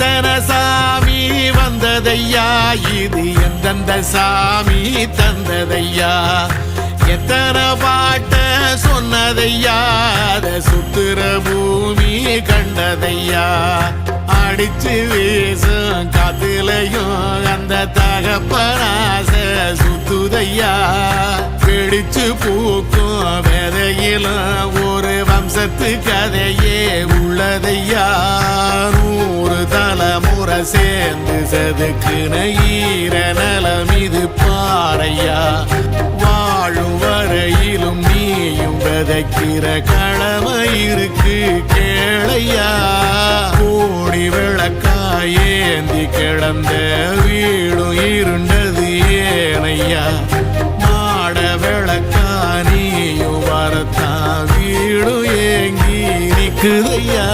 எத்தனை சாமி வந்ததையா, இது எந்தெந்த சாமி தந்ததையா, எத்தனை பாட்ட சொன்னதையா, அத சுத்துற பூமி கண்டதையா, அடிச்சு வீசும் காத்துலையும் அந்த தகப்பனாச சுத்துதையா, பிடிச்சு பூக்கும் விதையிலும் ஒரு வம்சத்து கதையே உள்ளதையா, 100 தலைமுறை சேர்ந்து செதுக்குன ஈர நலம் இது பாறையா, வாழும் வரையிலும் நீயும் விதைக்கிற கடமை இருக்கு கேளையா, கோடி விளக்காயேந்தி கிடந்த வீடும் இருண்டது ஏனையா, மாட விளக்கா நீயும் வரத்தான் வீடும் ஏங்கி நிக்குதையா.